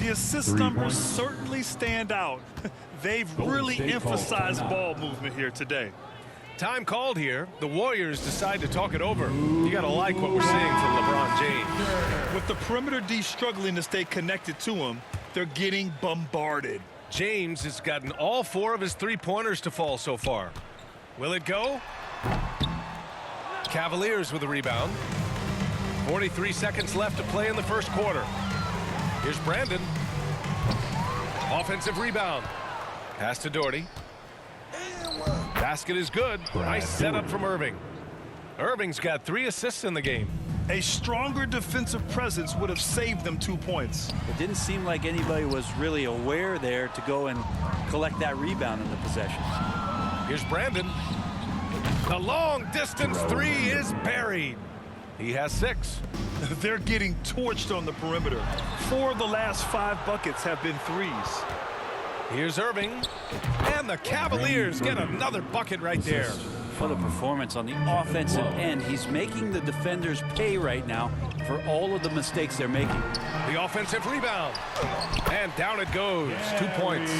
The assist numbers certainly stand out. They've really emphasized ball movement here today. Time called here. The Warriors decide to talk it over. You got to like what we're seeing from LeBron James. With the perimeter D struggling to stay connected to him, they're getting bombarded. James has gotten all 4 of his three-pointers to fall so far. Will it go? Cavaliers with a rebound. 43 seconds left to play in the first quarter. Here's Brandon. Offensive rebound. Pass to Doherty. Basket is good. Nice setup from Irving. Irving's got 3 assists in the game. A stronger defensive presence would have saved them 2 points. It didn't seem like anybody was really aware there to go and collect that rebound in the possession. Here's Brandon. The long distance 3 is buried. He has 6. They're getting torched on the perimeter. 4 of the last 5 buckets have been threes. Here's Irving. And the Cavaliers get another bucket right there. What a performance on the offensive end. He's making the defenders pay right now for all of the mistakes they're making. The offensive rebound. And down it goes. 2 points.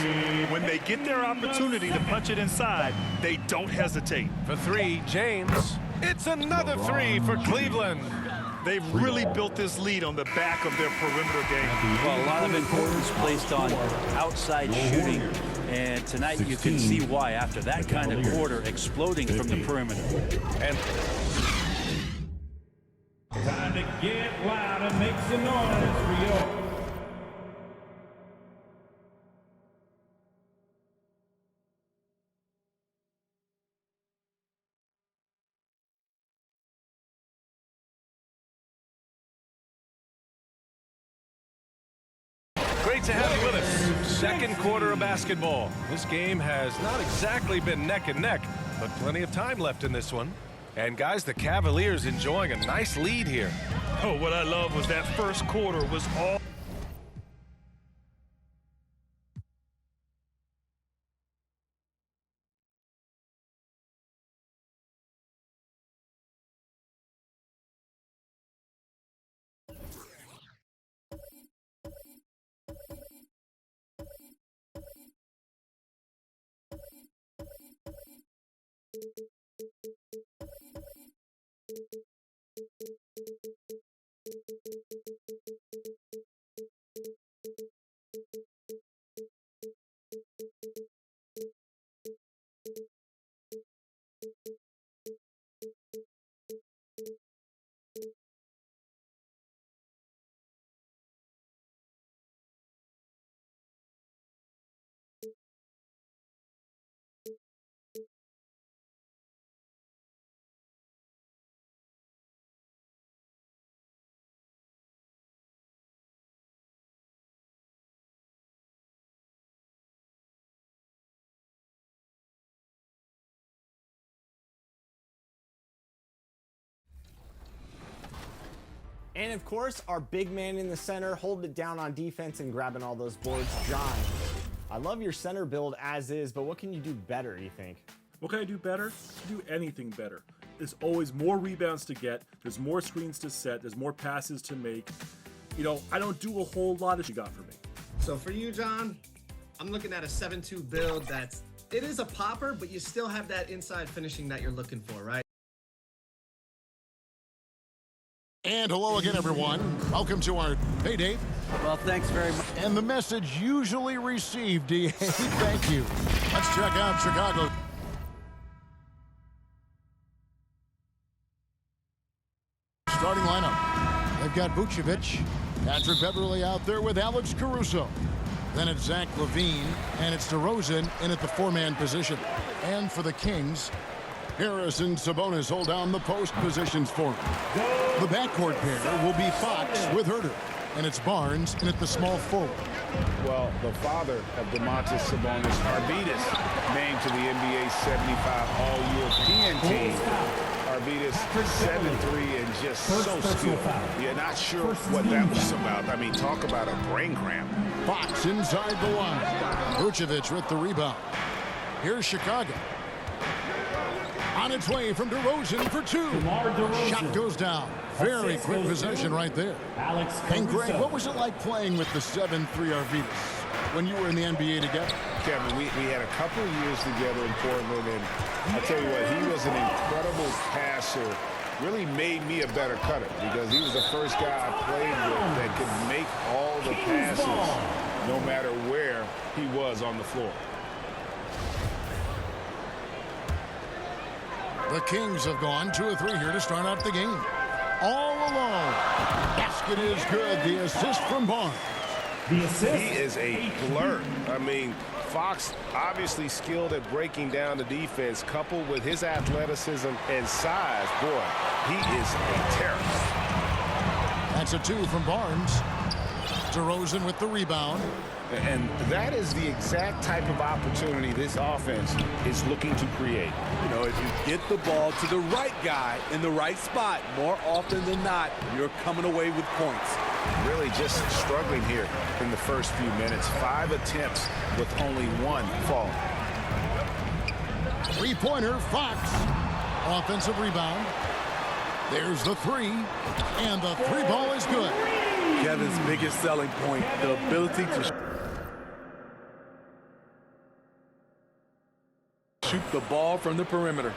When they get their opportunity to punch it inside, they don't hesitate. For 3, James. It's another 3 for Cleveland. They've really built this lead on the back of their perimeter game. Well, a lot of importance placed on outside shooting. And tonight you can see why after that kind of quarter exploding from the perimeter. And time to get loud and make some noise for you. great to have you with us. Second quarter of basketball. This game has not exactly been neck and neck, but plenty of time left in this one. And guys, the Cavaliers enjoying a nice lead here. Oh, what I love was that first quarter was all And of course, our big man in the center holding it down on defense and grabbing all those boards. John, I love your center build as is, but what can you do better, you think? What can I do better? I can do anything better. There's always more rebounds to get. There's more screens to set. There's more passes to make. You know, I don't do a whole lot of you got for me. So for you, John, I'm looking at a 7-2 build it is a popper, but you still have that inside finishing that you're looking for, right? And hello again, everyone. Welcome to our... Hey, Dave. Well, thanks very much. And the message usually received, DA. Thank you. Let's check out Chicago. Starting lineup. They've got Vucevic, Patrick Beverley out there with Alex Caruso. Then it's Zach LaVine, and it's DeRozan in at the four-man position. And for the Kings, Harris and Sabonis hold down the post positions for him. The backcourt pair will be Fox with Herter, and it's Barnes in at the small forward. Well, the father of Domantas Sabonis, Arvydas, named to the NBA 75 All-European team. Arvydas 7'3" and just so skilled. You're not sure what that was about. I mean, talk about a brain cramp. Fox inside the line. Vucevic with the rebound. Here's Chicago. On its way from DeRozan for two. Shot goes down. Very quick possession right there. Alex And Greg, Caruso. what was it like playing with the 7'3" Arvidas when you were in the NBA together? Kevin, we had a couple of years together in Portland, and I'll tell you what, he was an incredible passer. Really made me a better cutter because he was the first guy I played with that could make all the passes no matter where he was on the floor. The Kings have gone 2 of 3 here to start out the game. All alone. Basket is good. The assist from Barnes. The assist. He is a flirt. I mean, Fox obviously skilled at breaking down the defense, coupled with his athleticism and size. Boy, he is a terrorist. That's a 2 from Barnes. DeRozan with the rebound. And that is the exact type of opportunity this offense is looking to create. You know, if you get the ball to the right guy in the right spot, more often than not, you're coming away with points. Really just struggling here in the first few minutes. 5 attempts with only 1 fall. Three-pointer, Fox. Offensive rebound. There's the 3. And the 3 ball is good. Kevin's biggest selling point, the ability to shoot the ball from the perimeter.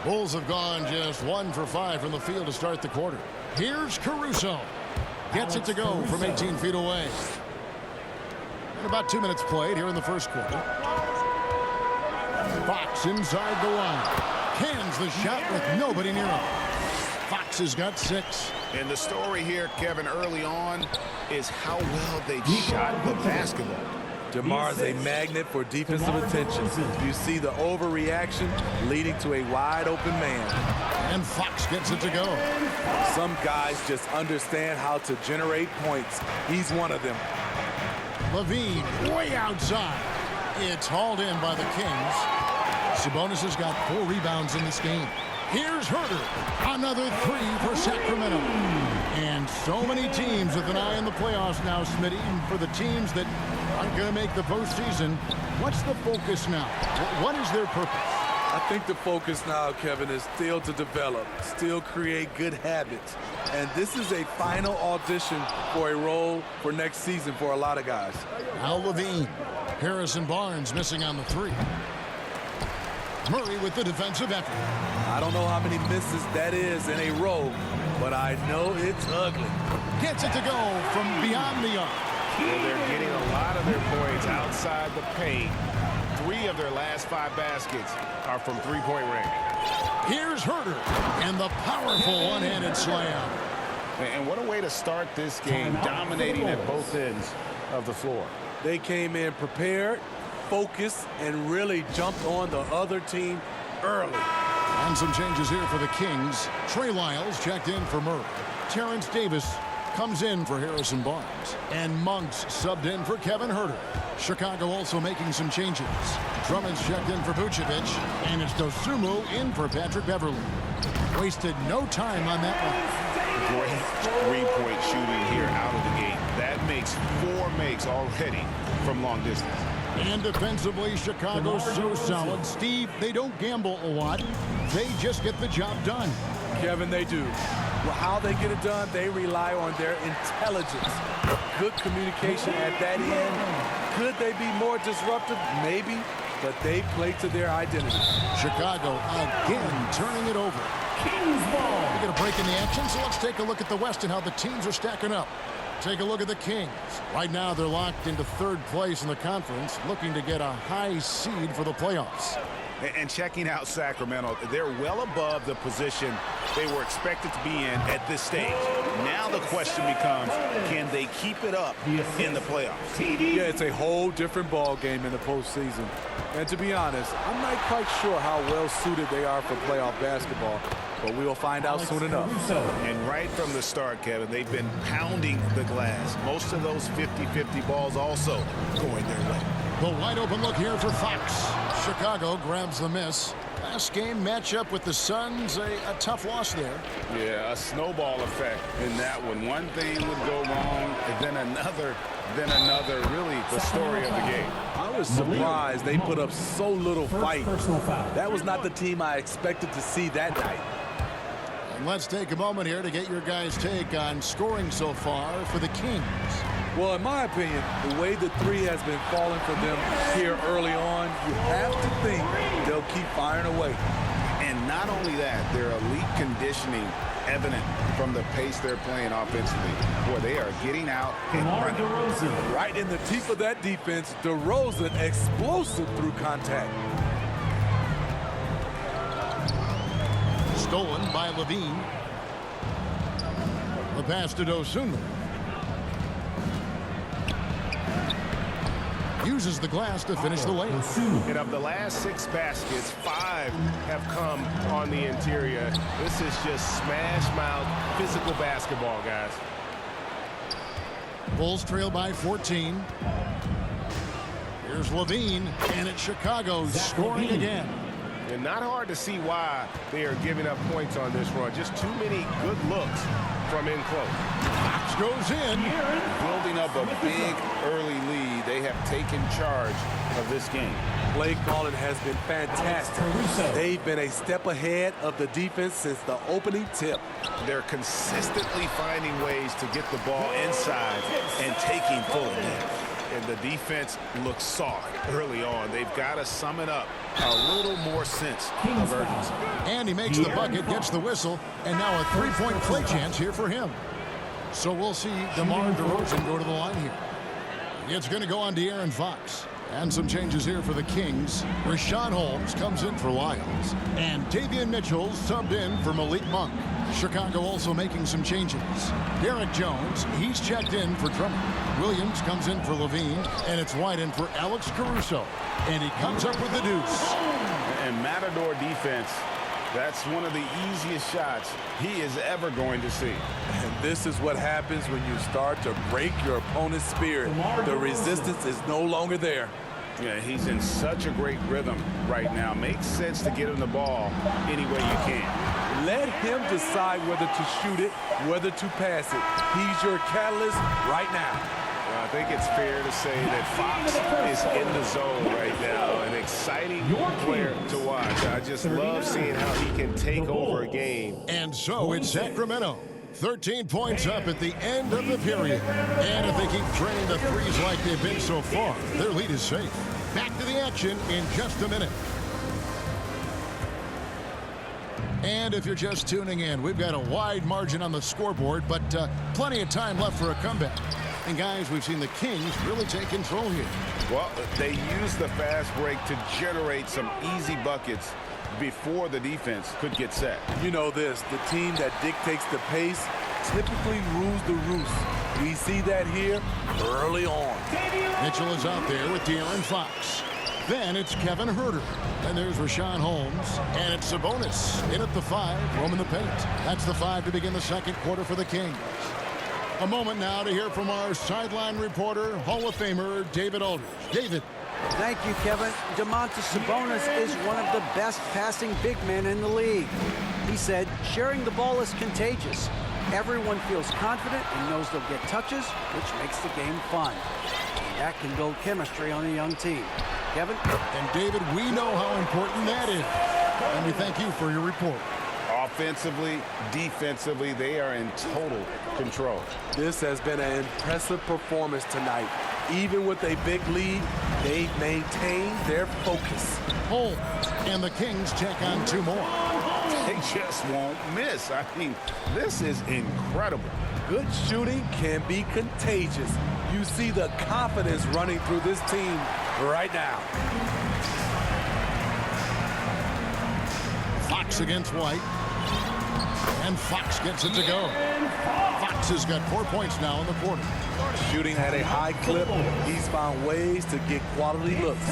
Bulls have gone just 1 for 5 from the field to start the quarter. Here's Caruso. Gets it to go from 18 feet away. And about 2 minutes played here in the first quarter. Fox inside the line. Cans the shot with nobody near him. Fox has got 6. And the story here, Kevin, early on is how well they shot the basketball. DeMar is a magnet for defensive attention. You see the overreaction leading to a wide open man. And Fox gets it to go. Some guys just understand how to generate points. He's one of them. Levine way outside. It's hauled in by the Kings. Sabonis has got 4 rebounds in this game. Here's Herter. Another 3 for Sacramento. And so many teams with an eye on the playoffs now, Smitty. And for the teams that aren't going to make the postseason, what's the focus now? What is their purpose? I think the focus now, Kevin, is still to develop, still create good habits. And this is a final audition for a role for next season for a lot of guys. Al Levine. Harrison Barnes missing on the 3. Murray with the defensive effort. I don't know how many misses that is in a row, but I know it's ugly. Gets it to go from beyond the arc. Well, they're getting a lot of their points outside the paint. 3 of their last 5 baskets are from three-point range. Here's Herter. And the powerful one-handed slam. And what a way to start this game, dominating at both ends of the floor. They came in prepared, focused, and really jumped on the other team early. And some changes here for the Kings. Trey Lyles checked in for Murray. Terrence Davis comes in for Harrison Barnes. And Monks subbed in for Kevin Herter. Chicago also making some changes. Drummond's checked in for Vucevic. And it's Dosunmu in for Patrick Beverly. Wasted no time on that one. Great three-point shooting here out of the gate. That makes 4 makes already from long distance. And defensively, Chicago's so solid. Steve, they don't gamble a lot. They just get the job done. Kevin, they do. Well, how they get it done, they rely on their intelligence. Good communication at that end. Could they be more disruptive? Maybe. But they play to their identity. Chicago again turning it over. Kings ball. We get a break in the action, so let's take a look at the West and how the teams are stacking up. Take a look at the Kings. Right now, they're locked into 3rd place in the conference, looking to get a high seed for the playoffs. And checking out Sacramento, they're well above the position they were expected to be in at this stage. Now the question becomes, can they keep it up in the playoffs? Yeah, it's a whole different ball game in the postseason. And to be honest, I'm not quite sure how well suited they are for playoff basketball, but we will find out soon enough. And right from the start, Kevin, they've been pounding the glass. Most of those 50-50 balls also going their way. The wide open look here for Fox. Chicago grabs the miss. Last game matchup with the Suns, a tough loss there. Yeah, a snowball effect in that one. One thing would go wrong, and then another, really the story of the game. I was surprised they put up so little fight. That was not the team I expected to see that night. And let's take a moment here to get your guys' take on scoring so far for the Kings. Well, in my opinion, the way the three has been falling for them here early on, you have to think they'll keep firing away. And not only that, their elite conditioning evident from the pace they're playing offensively. Boy, they are getting out and running. Right in the teeth of that defense, DeRozan explosive through contact. Stolen by Levine. The pass to Dosunmu. Uses the glass to finish the layup. And of the last 6 baskets, 5 have come on the interior. This is just smash mouth physical basketball, guys. Bulls trail by 14. Here's Levine, and it's Chicago scoring again. And not hard to see why they are giving up points on this run. Just too many good looks from in close. Fox goes in. Building up a big early lead, they have taken charge of this game. Play calling has been fantastic. They've been a step ahead of the defense since the opening tip. They're consistently finding ways to get the ball inside and taking full advantage. And the defense looks soft early on. They've got to sum it up. A little more sense of urgency. And he makes the bucket, gets the whistle, and now a three-point play chance here for him. So we'll see DeMar DeRozan go to the line here. It's going to go on De'Aaron Fox. And some changes here for the Kings. Richaun Holmes comes in for Lyles. And Davion Mitchell subbed in for Malik Monk. Chicago also making some changes. Derek Jones, he's checked in for Drummond. Williams comes in for Levine, and it's White in for Alex Caruso. And he comes up with the deuce. And Matador defense, that's one of the easiest shots he is ever going to see. And this is what happens when you start to break your opponent's spirit. The resistance is no longer there. Yeah, he's in such a great rhythm right now. Makes sense to get him the ball any way you can. Let him decide whether to shoot it, whether to pass it. He's your catalyst right now. Well, I think it's fair to say that Fox is in the zone right now. An exciting player to watch. I just love seeing how he can take over a game. And so it's Sacramento. 13 points up at the end of the period. And if they keep draining the threes like they've been so far, their lead is safe. Back to the action in just a minute. And if you're just tuning in, we've got a wide margin on the scoreboard, but plenty of time left for a comeback. And guys, we've seen the Kings really take control here. Well, they use the fast break to generate some easy buckets before the defense could get set. You know this, the team that dictates the pace typically rules the roost. We see that here early on. Mitchell is out there with De'Aaron Fox. Then it's Kevin Huerter. And there's Richaun Holmes. And it's Sabonis in at the 5, roaming the paint. That's the 5 to begin the second quarter for the Kings. A moment now to hear from our sideline reporter, Hall of Famer David Aldridge. David. Thank you, Kevin. Domantas Sabonis is one of the best passing big men in the league. He said, sharing the ball is contagious. Everyone feels confident and knows they'll get touches, which makes the game fun. And that can build chemistry on a young team. Kevin? And David, we know how important that is. And we thank you for your report. Offensively, defensively, they are in total control. This has been an impressive performance tonight. Even with a big lead, they've maintained their focus. Holmes and the Kings check on 2 more. They just won't miss. I mean, this is incredible. Good shooting can be contagious. You see the confidence running through this team right now. Fox against White. And Fox gets it to go. Fox has got 4 points now in the quarter. Shooting at a high clip. He's found ways to get quality looks.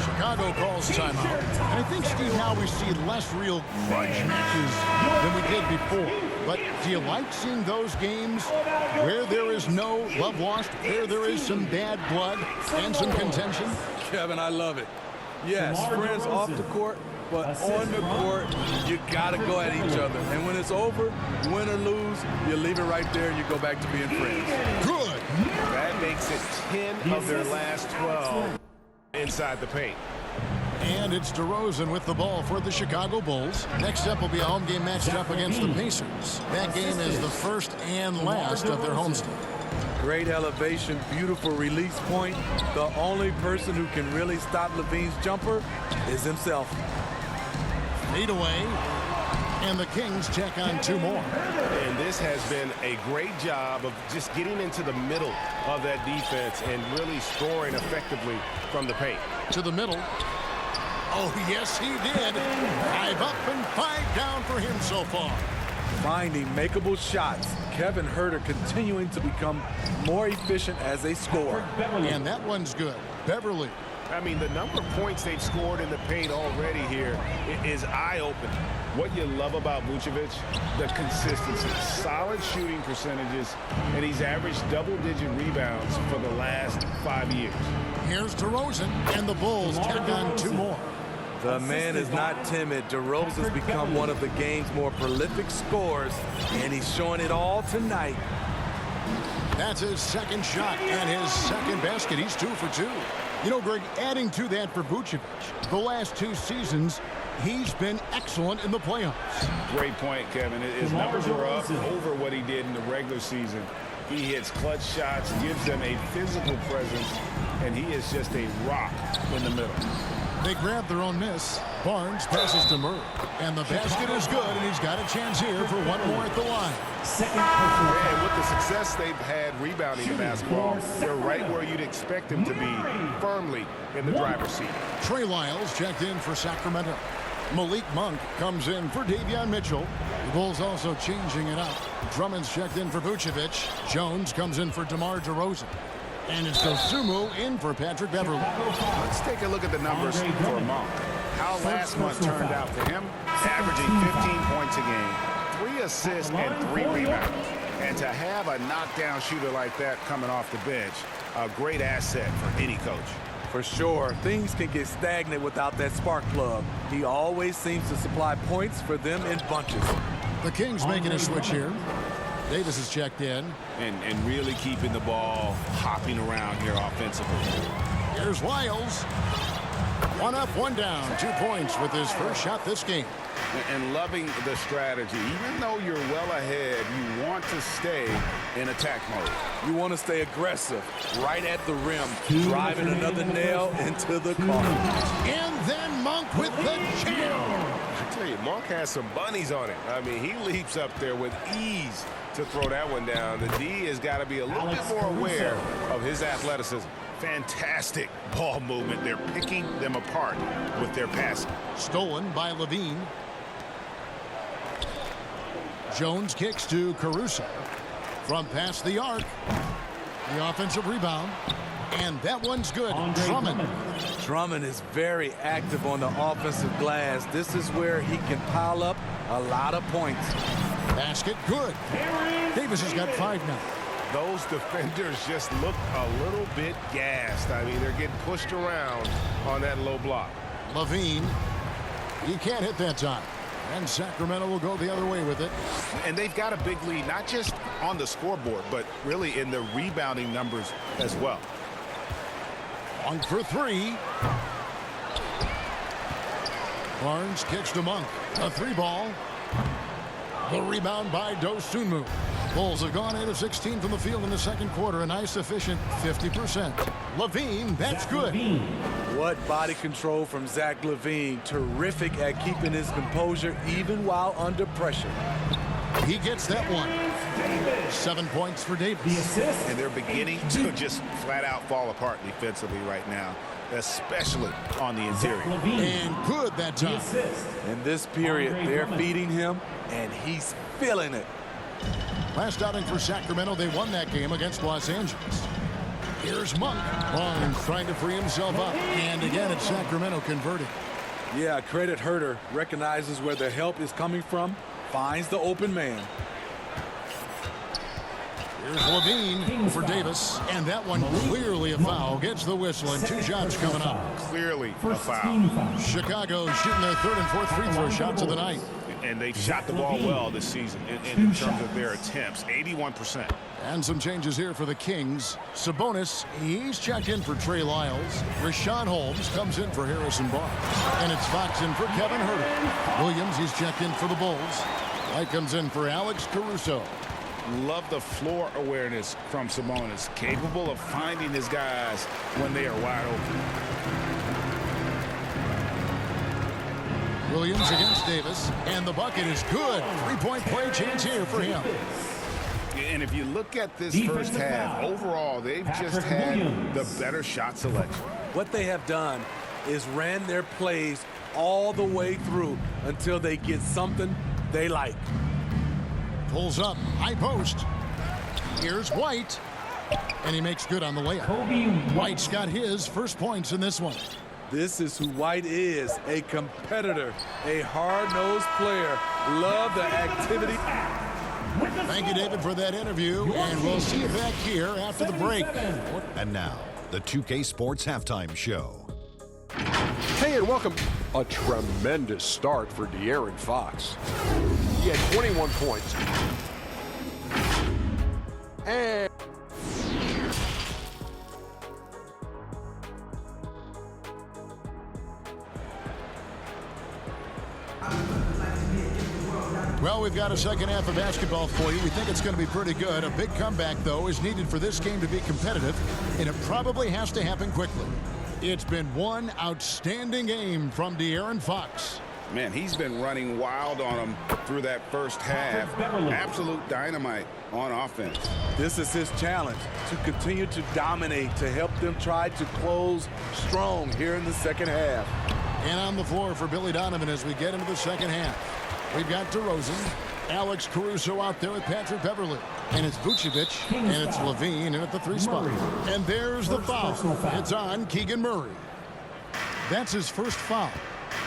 Chicago calls timeout. And I think, Steve, now we see less real grudge matches than we did before. But do you like seeing those games where there is no love lost, where there is some bad blood and some contention? Kevin, I love it. Yes, friends off the court, but on the court, you got to go at each other. And when it's over, win or lose, you leave it right there and you go back to being friends. Good. That makes it 10 of their last 12 inside the paint. And it's DeRozan with the ball for the Chicago Bulls. Next up will be a home game matched up against the Pacers. That game is the first and last of their homestand. Great elevation, beautiful release point. The only person who can really stop Levine's jumper is himself. Fade away. And the Kings check on 2 more. And this has been a great job of just getting into the middle of that defense and really scoring effectively from the paint. To the middle. Oh, yes, he did. 5 up and 5 down for him so far. Finding makeable shots. Kevin Huerter continuing to become more efficient as a scorer. And that one's good. Beverly. I mean, the number of points they've scored in the paint already here is eye-opening. What you love about Vucevic, the consistency, solid shooting percentages, and he's averaged double-digit rebounds for the last 5 years. Here's DeRozan, and the Bulls tack on 2 more. The man is not timid. DeRozan's become one of the game's more prolific scorers, and he's showing it all tonight. That's his second shot and his second basket. He's 2 for 2. You know, Greg, adding to that for Vucevic, the last 2 seasons, he's been excellent in the playoffs. Great point, Kevin. His numbers are up over what he did in the regular season. He hits clutch shots, gives them a physical presence, and he is just a rock in the middle. They grab their own miss. Barnes passes to Murray. And the basket is good, and he's got a chance here for 1 more at the line. And with the success they've had rebounding the basketball, they're right where you'd expect them to be, firmly in the driver's seat. Trey Lyles checked in for Sacramento. Malik Monk comes in for Davion Mitchell. The Bulls also changing it up. Drummond's checked in for Vucevic. Jones comes in for DeMar DeRozan. And it's Dosunmu in for Patrick Beverly. Let's take a look at the numbers for Monk. How last month turned out for him, averaging 15 points a game, 3 assists and 3 rebounds. And to have a knockdown shooter like that coming off the bench, a great asset for any coach. For sure, things can get stagnant without that spark plug. He always seems to supply points for them in bunches. The Kings making a switch here. Davis is checked in. And really keeping the ball hopping around here offensively. Here's Lyles. 1 up, 1 down. 2 points with his first shot this game. And loving the strategy. Even though you're well ahead, you want to stay in attack mode. You want to stay aggressive, right at the rim, driving another nail into the car. And then Monk with the jam. I tell you, Monk has some bunnies on it. I mean, he leaps up there with ease to throw that one down. The D has got to be a little bit more aware of his athleticism. Fantastic ball movement. They're picking them apart with their passing. Stolen by Levine. Jones kicks to Caruso. From past the arc. The offensive rebound. And that one's good. Drummond. Drummond is very active on the offensive glass. This is where he can pile up a lot of points. Basket good. Davis has got 5 now. Those defenders just look a little bit gassed. I mean, they're getting pushed around on that low block. Levine. He can't hit that time. And Sacramento will go the other way with it. And they've got a big lead, not just on the scoreboard, but really in the rebounding numbers as well. 1 for 3. Barnes kicks to Monk. A 3-ball. The rebound by Dosunmu. Bulls have gone 8 of 16 from the field in the second quarter. A nice efficient 50%. Levine, that's good. What body control from Zach Levine. Terrific at keeping his composure even while under pressure. He gets that one. 7 points for Davis. And they're beginning to just flat out fall apart defensively right now, especially on the interior. And good that time. In this period, they're feeding him, and he's feeling it. Last outing for Sacramento, they won that game against Los Angeles. Here's Monk. Barnes trying to free himself up. And again, it's Sacramento converting. Yeah, credit Huerter. Recognizes where the help is coming from. Finds the open man. Here's Levine for Davis. And that one clearly a foul. Gets the whistle and 2 shots coming up. Clearly a foul. Chicago shooting their 3rd and 4th free throw shots of the night. And they've shot the ball well this season in terms of their attempts, 81%. And some changes here for the Kings. Sabonis, he's checked in for Trey Lyles. Rashawn Holmes comes in for Harrison Barnes. And it's Fox in for Kevin Huerter. Williams, he's checked in for the Bulls. White comes in for Alex Caruso. Love the floor awareness from Sabonis, capable of finding his guys when they are wide open. Williams against Davis, and the bucket is good. Three-point play chance here for him. And if you look at this first half, overall, they've just had the better shot selection. What they have done is ran their plays all the way through until they get something they like. Pulls up, high post. Here's White, and he makes good on the layup. White's got his first points in this one. This is who White is, a competitor, a hard-nosed player. Love the activity. Thank you, David, for that interview, and we'll see you back here after the break. And now, the 2K Sports Halftime Show. Hey, and welcome. A tremendous start for De'Aaron Fox. He had 21 points. And well, we've got a second half of basketball for you. We think it's going to be pretty good. A big comeback, though, is needed for this game to be competitive, and it probably has to happen quickly. It's been one outstanding game from De'Aaron Fox. Man, he's been running wild on them through that first half. Absolute dynamite on offense. This is his challenge, to continue to dominate, to help them try to close strong here in the second half. And on the floor for Billy Donovan as we get into the second half. We've got DeRozan, Alex Caruso out there with Patrick Beverley. And it's Vucevic, and it's Levine in at the 3 spot. And there's the foul. It's on Keegan Murray. That's his first foul.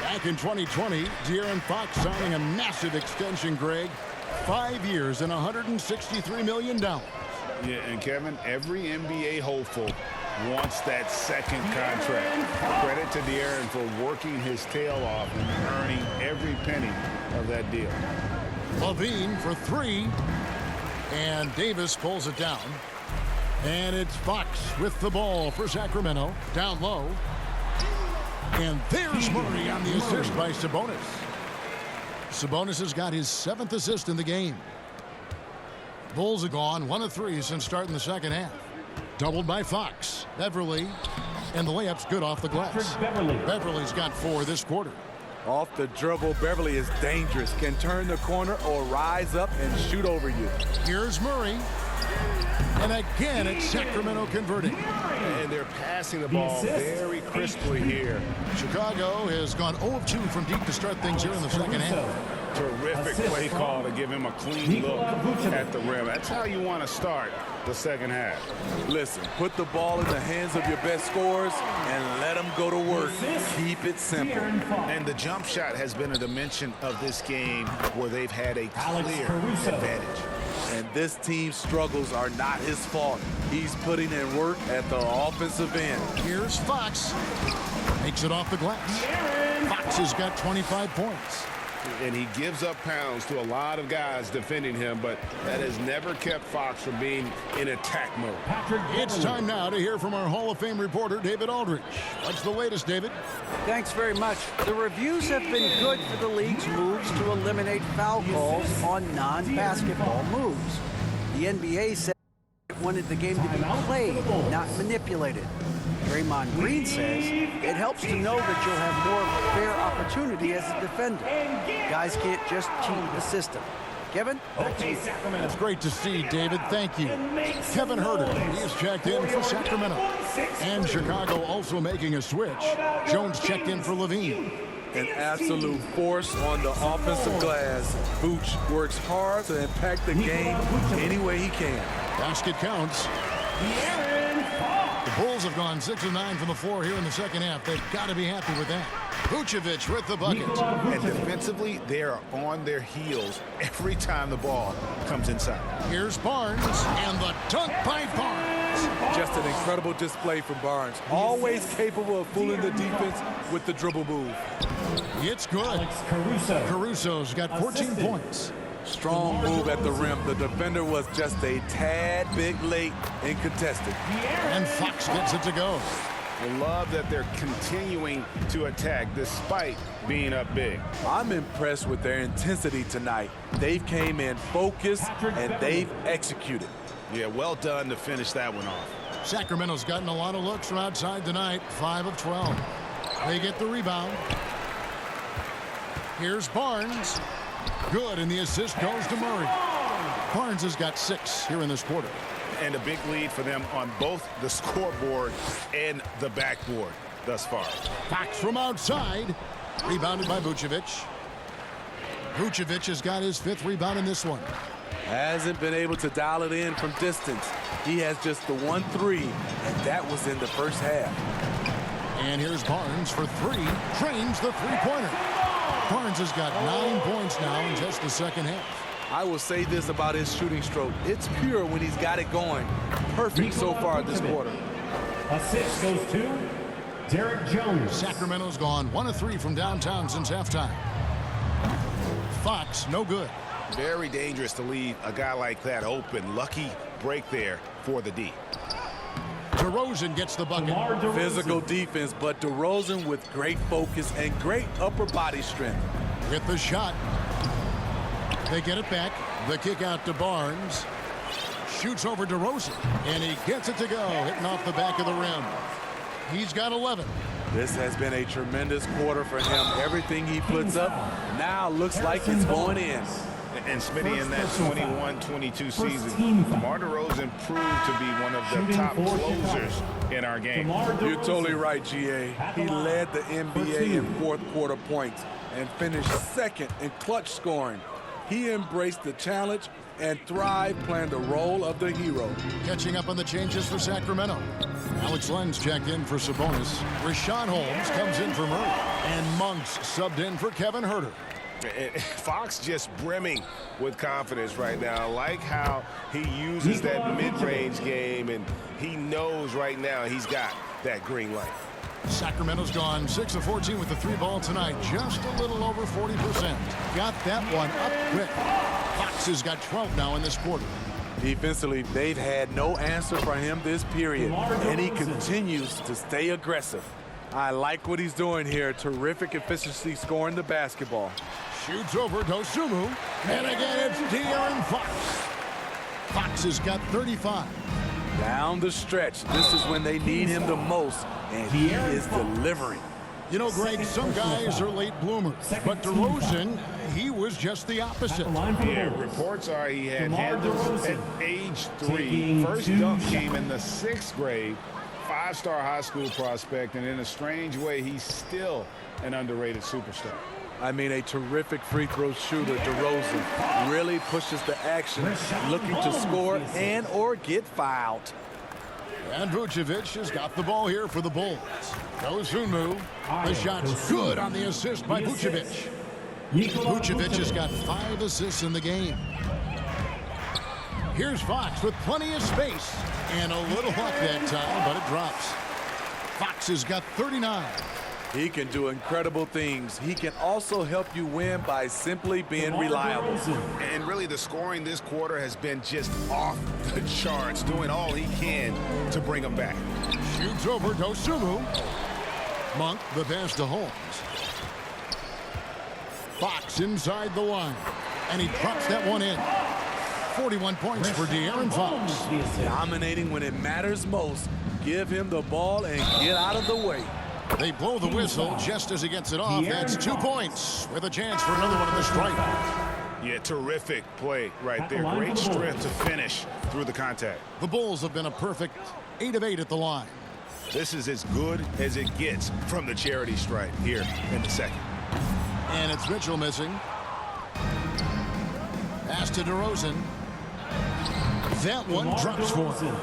Back in 2020, De'Aaron Fox signing a massive extension, Greg. 5 years and $163 million. Yeah, and Kevin, every NBA hopeful wants that second contract. Credit to De'Aaron for working his tail off and earning every penny of that deal. Levine for 3. And Davis pulls it down. And it's Fox with the ball for Sacramento. Down low. And there's Murray on the assist by Sabonis. Sabonis has got his 7th assist in the game. Bulls have gone 1 of 3 since starting the second half. Doubled by Fox. Beverley. And the layup's good off the glass. Beverley's got 4 this quarter. Off the dribble, Beverley is dangerous. Can turn the corner or rise up and shoot over you. Here's Murray. And again, it's Sacramento converting. And they're passing the ball very crisply here. Chicago has gone 0 of 2 from deep to start things here in the second half. Terrific play call to give him a clean look at the rim. That's how you want to start the second half. Listen, put the ball in the hands of your best scorers and let them go to work. Keep it simple. And the jump shot has been a dimension of this game where they've had a clear advantage. And this team's struggles are not his fault. He's putting in work at the offensive end. Here's Fox. Makes it off the glass. Fox has got 25 points. And he gives up pounds to a lot of guys defending him, but that has never kept Fox from being in attack mode. It's time now to hear from our Hall of Fame reporter, David Aldridge. What's the latest, David? Thanks very much. The reviews have been good for the league's moves to eliminate foul calls on non-basketball moves. The NBA said it wanted the game to be played, not manipulated. Draymond Green says it helps to know that you'll have more of a fair opportunity as a defender. Guys can't just cheat the system. Kevin, back to you. That's great to see, David. Thank you. Kevin Huerter, he is checked in for Sacramento. And Chicago also making a switch. Jones checked in for Levine. An absolute force on the offensive glass. Vooch works hard to impact the game any way he can. Basket counts. The Bulls have gone 6 of 9 from the floor here in the second half. They've got to be happy with that. Vucevic with the bucket. And defensively, they are on their heels every time the ball comes inside. Here's Barnes, and the dunk by Barnes. Just an incredible display from Barnes. Always capable of fooling the defense with the dribble move. It's good. Caruso's got 14 points. Strong move at the rim. The defender was just a tad bit late in contesting. And Fox gets it to go. I love that they're continuing to attack despite being up big. I'm impressed with their intensity tonight. They've came in focused and they've executed. Yeah, well done to finish that one off. Sacramento's gotten a lot of looks from outside tonight, 5 of 12. They get the rebound. Here's Barnes. Good, and the assist goes to Murray. Barnes has got 6 here in this quarter. And a big lead for them on both the scoreboard and the backboard thus far. Fox from outside. Rebounded by Vucevic. Vucevic has got his 5th rebound in this one. Hasn't been able to dial it in from distance. He has just the 1-3, and that was in the first half. And here's Barnes for 3. Trains the three-pointer. Barnes has got 9 points now in just the second half. I will say this about his shooting stroke. It's pure when he's got it going. Perfect so far this quarter. Assist goes to Derek Jones. Sacramento's gone 1 of 3 from downtown since halftime. Fox, no good. Very dangerous to leave a guy like that open. Lucky break there for the D. DeRozan gets the bucket. Physical defense, but DeRozan with great focus and great upper body strength. With the shot. They get it back. The kick out to Barnes. Shoots over DeRozan. And he gets it to go, hitting off the back of the rim. He's got 11. This has been a tremendous quarter for him. Everything he puts up now looks like it's going in. And Smitty, in that 21-22 season, DeMar DeRozan proved to be one of the top closers in our game. You're totally right, GA. He led the NBA in fourth quarter points and finished 2nd in clutch scoring. He embraced the challenge and thrived playing the role of the hero. Catching up on the changes for Sacramento. Alex Lenz checked in for Sabonis. Rashawn Holmes comes in for Murray. And Monks subbed in for Kevin Huerter. Fox just brimming with confidence right now. I like how he uses that mid-range game, and he knows right now he's got that green light. Sacramento's gone 6 of 14 with the 3-ball tonight. Just a little over 40%. Got that one up quick. Fox has got 12 now in this quarter. Defensively, they've had no answer for him this period, and he continues to stay aggressive. I like what he's doing here. Terrific efficiency scoring the basketball. Shoots over Dosunmu. And again, it's De'Aaron Fox. Fox has got 35. Down the stretch, this is when they need him the most, and he is delivering. You know, Greg, some guys are late bloomers, but DeRozan, he was just the opposite. Yeah, reports are he had handles at age 3. First dunk came in the 6th grade. 5-star high school prospect, and in a strange way, he's still an underrated superstar. I mean, a terrific free throw shooter. DeRozan really pushes the action, looking to score and or get fouled. And Vucevic has got the ball here for the Bulls. Dosunmu. The shot's good on the assist by Vucevic. Vucevic has got 5 assists in the game. Here's Fox with plenty of space. And a little luck that time, but it drops. Fox has got 39. He can do incredible things. He can also help you win by simply being reliable. And really, the scoring this quarter has been just off the charts, doing all he can to bring them back. Shoots over Dosunmu. Monk, the pass to Holmes. Fox inside the line. And he drops that one in. 41 points for De'Aaron Fox. Dominating when it matters most. Give him the ball and get out of the way. They blow the whistle just as he gets it off. That's 2 points with a chance for another one in the strike. Yeah, terrific play right there. Great strength to finish through the contact. The Bulls have been a perfect 8 of 8 at the line. This is as good as it gets from the charity stripe here in the second. And it's Mitchell missing. Pass to DeRozan. That one drops for him.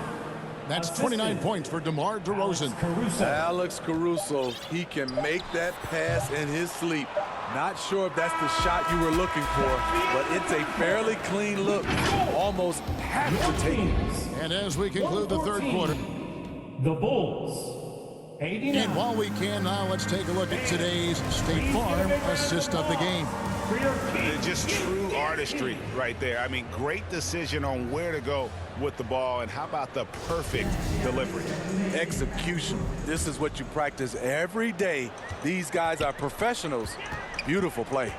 That's 29 points for DeMar DeRozan. Alex Caruso, he can make that pass in his sleep. Not sure if that's the shot you were looking for, but it's a fairly clean look. Almost have to take it. And as we conclude the third quarter, the Bulls And while we can now, let's take a look at today's State Farm assist of the game. Just true artistry right there. I mean, great decision on where to go with the ball, and how about the perfect delivery? Execution. This is what you practice every day. These guys are professionals. Beautiful play.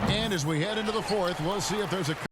And as we head into the fourth, we'll see if there's a